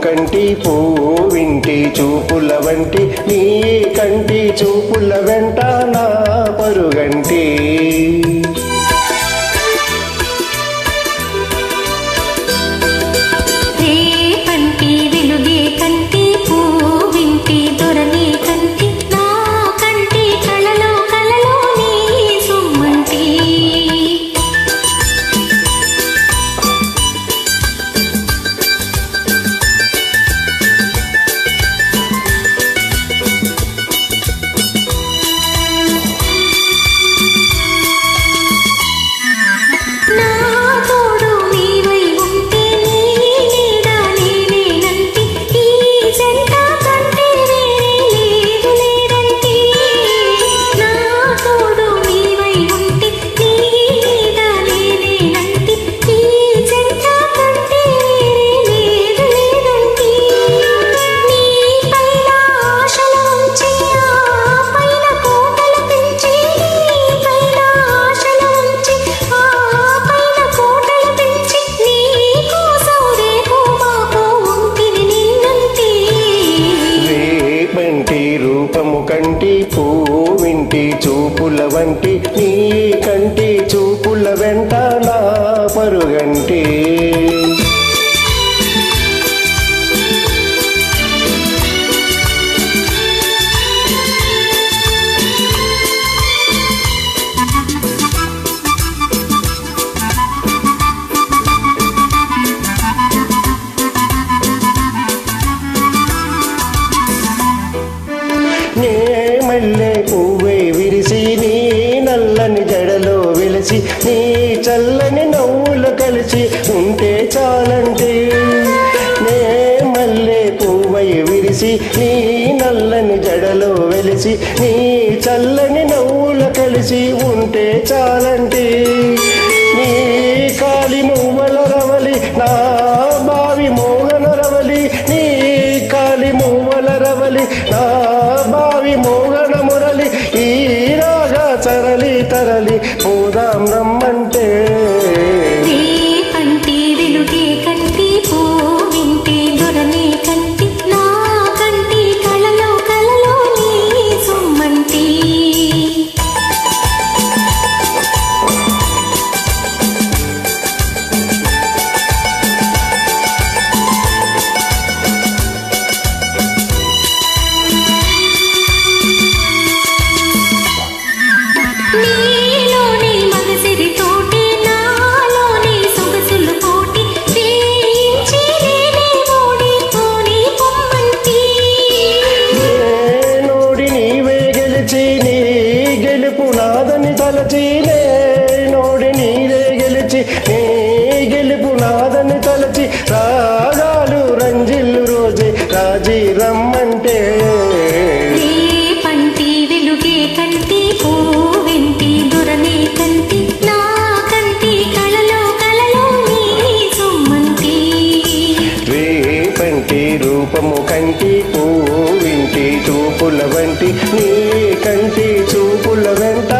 కంటి పూవింటి చూపుల వంటి నీ కంటి చూపుల వెంట నా పరుగంటి రూపము కంటి పూవింటి చూపుల వంటి నీ కంటి చూపుల వెంట నా పరుగంటి మల్లె పువ్వే విరిసి నీ నల్లని జడలో వెలిసి నీ చల్లని నవ్వులు కలిసి ఉంటే చాలంటే నే మల్లె పువ్వై విరిసి నీ నల్లని జడలో వెలిసి నీ చల్లని నవ్వులు కలిసి ఉంటే చాలంటే నీ కాలి మువ్వల రవలి నా బావి మోగన రవలి నీ కాలి మువ్వల రవలి నా బావి మోగన మురళి ఈ రాగా చరలి తరలి పోదాం రమ్మంటే కంటి వెలుగే కంటి పూవింటి దొరనే కంటి నా కంటి కలలో కలలో నీ సొమ్మంటి తలచినే నోడి నీరే గెలిచి నీ గెలుపు నాదని తలచి రాగాలు రంజిల్లు రోజే రాజీ రమ్మంటే పంటి వెలుగే కంటి పూవింటి దొరనే కంటి నా కంటి కలలో కలలో నీ సొమ్మంటి రేపంటి రూపము కంటి పూవింటి చూపుల వంటి నీ కంటి చూపుల వెంట